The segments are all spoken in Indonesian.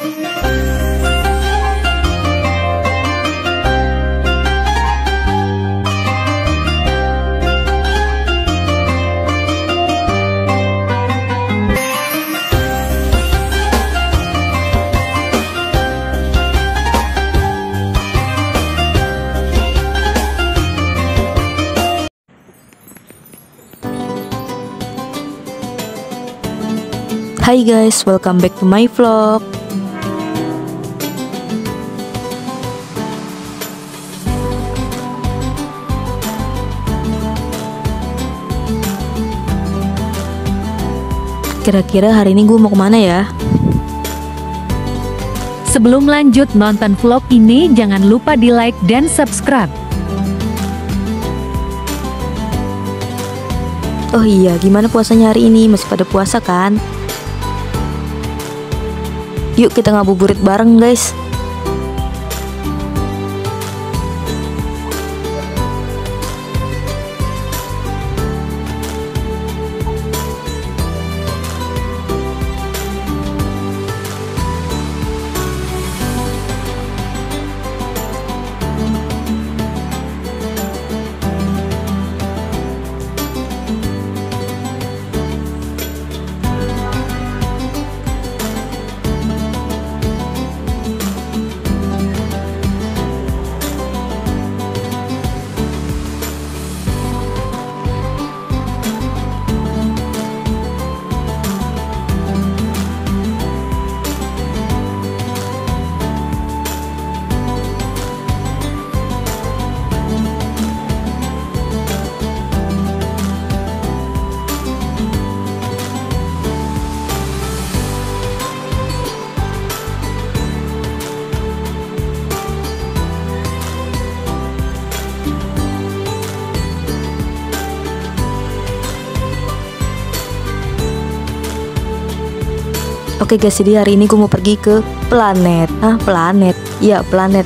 Hai guys, welcome back to my vlog. Kira-kira hari ini gue mau kemana ya? Sebelum lanjut nonton vlog ini, jangan lupa di like dan subscribe. Oh iya, gimana puasanya hari ini? Masih pada puasa kan? Yuk kita ngabuburit bareng guys. Oke guys, jadi hari ini gue mau pergi ke planet. Iya planet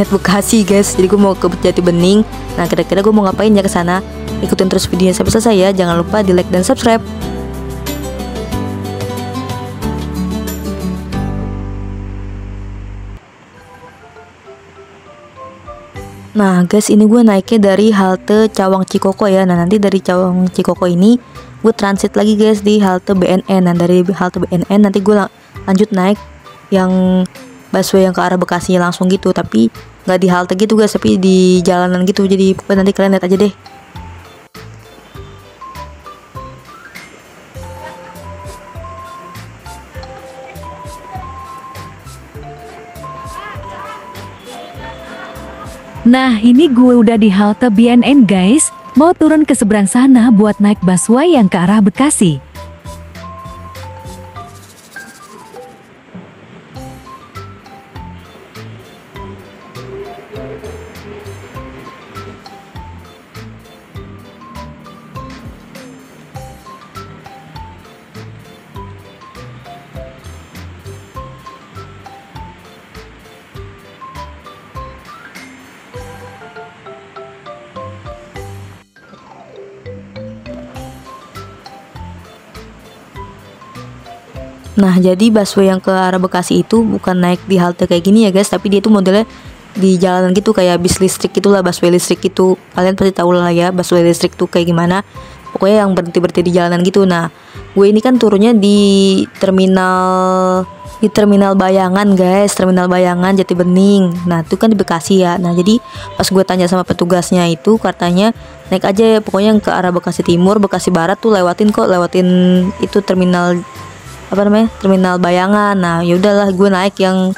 Bekasi guys. Jadi gue mau ke Jati Bening. Nah kira-kira gue mau ngapain ya ke sana? Ikutin terus videonya sampai selesai ya. Jangan lupa di like dan subscribe. Nah guys, ini gue naiknya dari halte Cawang Cikoko ya. Nah nanti dari Cawang Cikoko ini gue transit lagi guys di halte BNN. Nah dari halte BNN nanti gue lanjut naik yang busway yang ke arah Bekasi langsung gitu. Tapi nggak di halte gitu guys, tapi di jalanan gitu. Jadi pokoknya nanti kalian lihat aja deh. Nah, ini gue udah di halte BNN guys. Mau turun ke seberang sana buat naik busway yang ke arah Bekasi. Nah jadi busway yang ke arah Bekasi itu bukan naik di halte kayak gini ya guys, tapi dia itu modelnya di jalanan gitu, kayak bis listrik gitulah, busway listrik itu. Kalian pasti tahu lah ya busway listrik tuh kayak gimana. Pokoknya yang berhenti di jalanan gitu. Nah gue ini kan turunnya di terminal Bayangan guys, terminal Bayangan Jati Bening. Nah itu kan di Bekasi ya. Nah jadi pas gue tanya sama petugasnya itu katanya naik aja ya, pokoknya yang ke arah Bekasi Timur, Bekasi Barat tuh lewatin itu terminal terminal Bayangan. Nah ya udahlah gue naik yang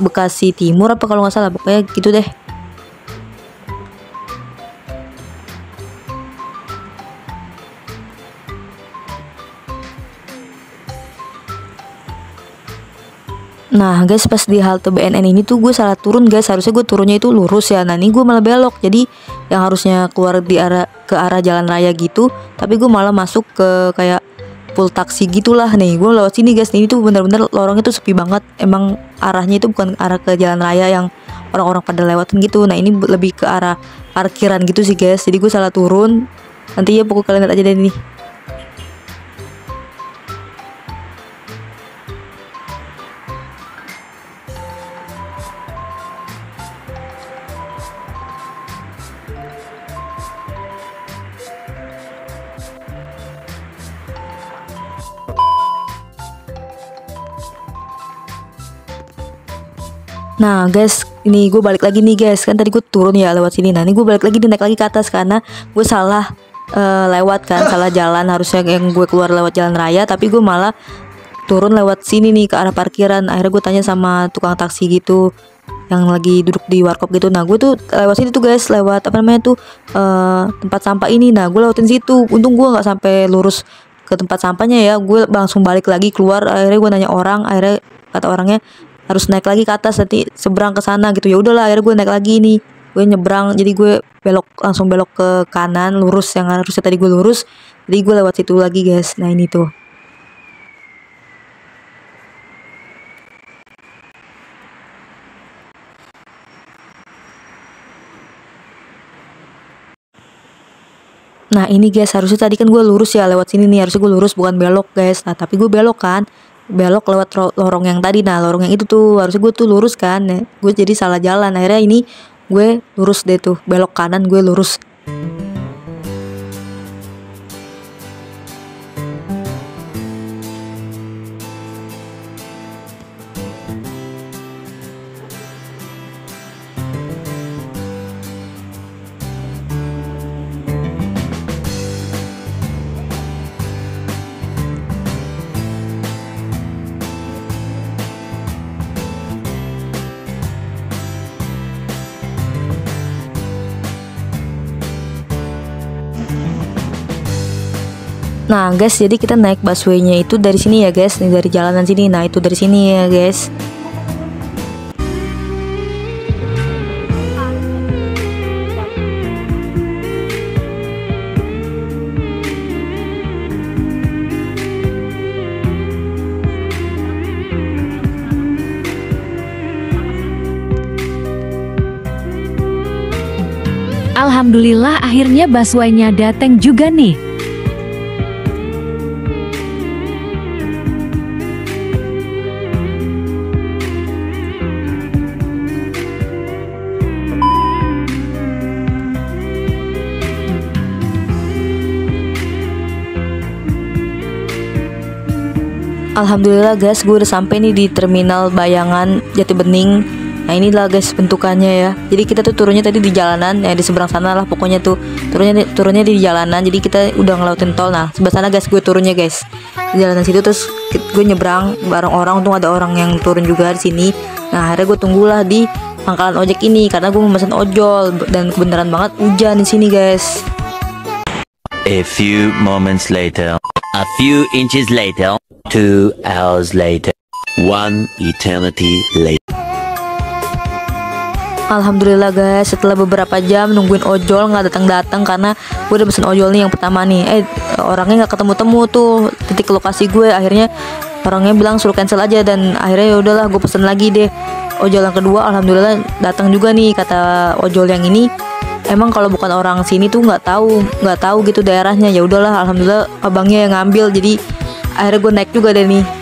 Bekasi Timur apa kalau nggak salah, pokoknya gitu deh. Nah guys, pas di halte BNN ini tuh gue salah turun guys. Harusnya gue turunnya itu lurus ya. Nah ini gue malah belok. Jadi yang harusnya keluar ke arah jalan raya gitu, tapi gue malah masuk ke kayak full taksi gitulah. Nih gue lewat sini guys. Ini tuh bener-bener lorongnya tuh sepi banget. Emang arahnya itu bukan arah ke jalan raya yang orang-orang pada lewatin gitu. Nah ini lebih ke arah parkiran gitu sih guys. Jadi gue salah turun. Nanti ya pokoknya kalian lihat aja deh nih. Nah guys, ini gue balik lagi nih guys. Kan tadi gue turun ya lewat sini. Nah ini gue balik lagi naik lagi ke atas karena gue salah lewat kan, salah jalan. Harusnya yang gue keluar lewat jalan raya, tapi gue malah turun lewat sini nih ke arah parkiran. Akhirnya gue tanya sama tukang taksi gitu yang lagi duduk di warkop gitu. Nah gue tuh lewat sini tuh guys, lewat apa namanya tuh tempat sampah ini. Nah gue lewatin situ. Untung gue nggak sampai lurus ke tempat sampahnya ya. Gue langsung balik lagi keluar. Akhirnya gue nanya orang. Akhirnya kata orangnya harus naik lagi ke atas, nanti seberang ke sana gitu. Ya udahlah, akhirnya gue naik lagi nih. Gue nyebrang, jadi gue langsung belok ke kanan, lurus yang harusnya tadi gue lurus. Jadi gue lewat situ lagi guys. Nah ini tuh. Nah ini guys, harusnya tadi kan gue lurus ya lewat sini nih, harusnya gue lurus bukan belok guys. Nah tapi gue belok kan, belok lewat lorong yang tadi. Nah lorong yang itu tuh harusnya gue tuh lurus kan ya. Gue jadi salah jalan, akhirnya ini gue lurus deh tuh, belok kanan gue lurus. Nah guys, jadi kita naik busway-nya itu dari sini ya guys, nih dari jalanan sini. Nah itu dari sini ya guys. Alhamdulillah akhirnya busway-nya datang juga nih. Alhamdulillah guys, gue udah sampai nih di terminal Bayangan Jatibening. Nah inilah guys bentukannya ya. Jadi kita tuh turunnya tadi di jalanan ya, di seberang sana lah pokoknya tuh. Turunnya di jalanan. Jadi kita udah ngelautin tol. Nah sebelah sana guys gue turunnya guys, di jalanan situ. Terus gue nyebrang bareng orang. Untung ada orang yang turun juga di sini. Nah akhirnya gue tunggulah di pangkalan ojek ini karena gue mau mesen ojol. Dan kebenaran banget hujan di sini guys. A few moments later, a few inches later, 2 hours later, 1 eternity later. Alhamdulillah guys, setelah beberapa jam nungguin ojol nggak datang karena gue udah pesen ojol nih yang pertama nih. Orangnya nggak ketemu tuh titik lokasi gue. Akhirnya orangnya bilang suruh cancel aja, dan akhirnya ya udahlah gue pesen lagi deh ojol yang kedua. Alhamdulillah datang juga nih. Kata ojol yang ini, emang kalau bukan orang sini tuh nggak tahu gitu daerahnya. Ya udahlah, alhamdulillah abangnya yang ngambil. Jadi akhirnya gue naik juga deh nih.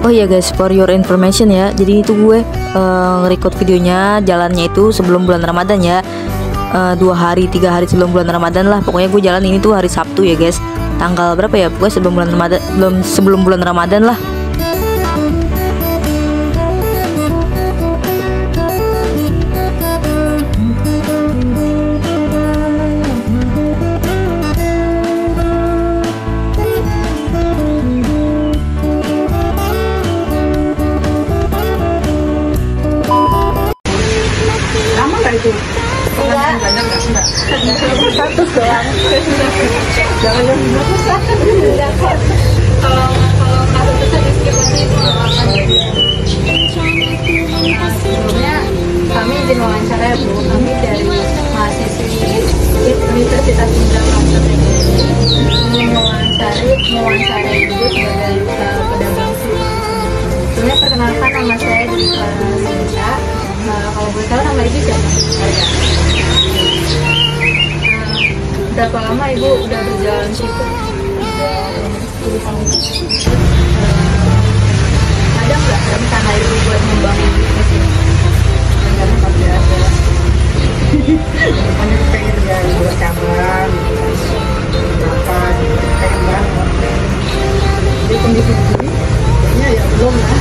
Oh iya guys, for your information ya, jadi itu gue nge-record videonya jalannya itu sebelum bulan Ramadan ya, 2 hari 3 hari sebelum bulan Ramadan lah. Pokoknya gue jalan ini tuh hari Sabtu ya guys, tanggal berapa ya, pokoknya sebelum bulan Ramadan lah. itu? Enggak. Satu doang. Jangan yang besar. Kalau kasus besar di sekitarnya itu akan sebelumnya kami izin wawancara ya Bu. Kami dari mahasiswi Universitas Indramayu mewawancarai ibu sebagai pedagang susu. Sebelumnya perkenalkan, nama saya Dika Sinta. Kalau boleh tahu nama ibu siapa? Berapa lama ibu udah berjalan situ? Udah 10 tahun. Ada nggak rencana ibu buat membangun bisnis ini? Karena pasti ada. Hanya pengen dari dua cabang, apa pengen banget. Jadi kondisi begini, kayaknya ya belum lah.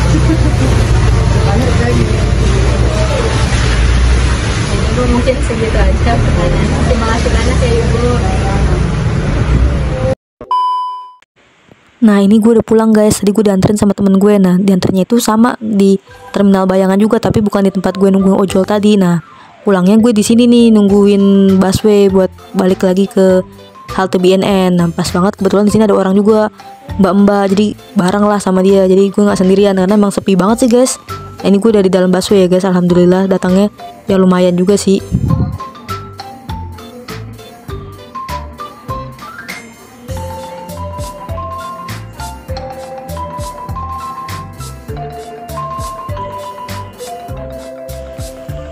Banyak lagi. Ibu mungkin segitu aja pertanyaan. Terima kasih banyak ya ibu. Nah ini gue udah pulang guys, tadi gue dianterin sama temen gue. Nah diantarnya itu sama di terminal Bayangan juga, tapi bukan di tempat gue nungguin ojol tadi. Nah pulangnya gue di sini nih nungguin busway buat balik lagi ke halte BNN. Nah pas banget kebetulan di sini ada orang juga, mbak-mbak, jadi bareng lah sama dia. Jadi gue nggak sendirian karena emang sepi banget sih guys. Nah, ini gue udah di dalam busway ya guys, alhamdulillah datangnya ya lumayan juga sih.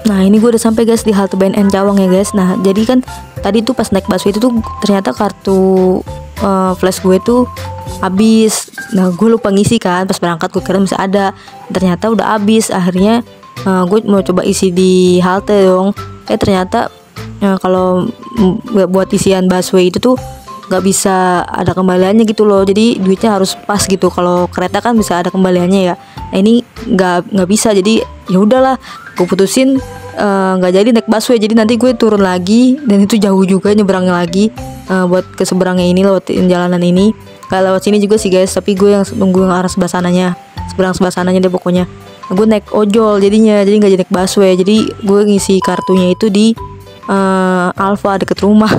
Nah ini gue udah sampai guys di halte BNN Cawang ya guys. Nah jadi kan tadi tuh pas naik busway itu tuh ternyata kartu flash gue tuh habis. Nah gue lupa ngisi kan, pas berangkat gue kira masih ada, ternyata udah habis. Akhirnya gue mau coba isi di halte dong. Ternyata kalau buat isian busway itu tuh nggak bisa ada kembaliannya gitu loh. Jadi duitnya harus pas gitu. Kalau kereta kan bisa ada kembaliannya ya. Nah ini nggak bisa. Jadi ya udahlah, gue putusin nggak jadi naik busway. Jadi nanti gue turun lagi, dan itu jauh juga nyebrangnya lagi buat ke seberangnya ini, lewat jalanan ini. Kayak lewat sini juga sih guys, tapi gue yang nunggu yang arah sebelah sananya, seberang sebelah sananya deh pokoknya. Nah, gue naik ojol jadinya, jadi nggak jadi naik busway. Jadi gue ngisi kartunya itu di Alfa deket rumah.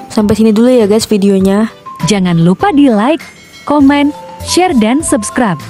Sampai sini dulu ya guys videonya. Jangan lupa di like, komen, share, dan subscribe.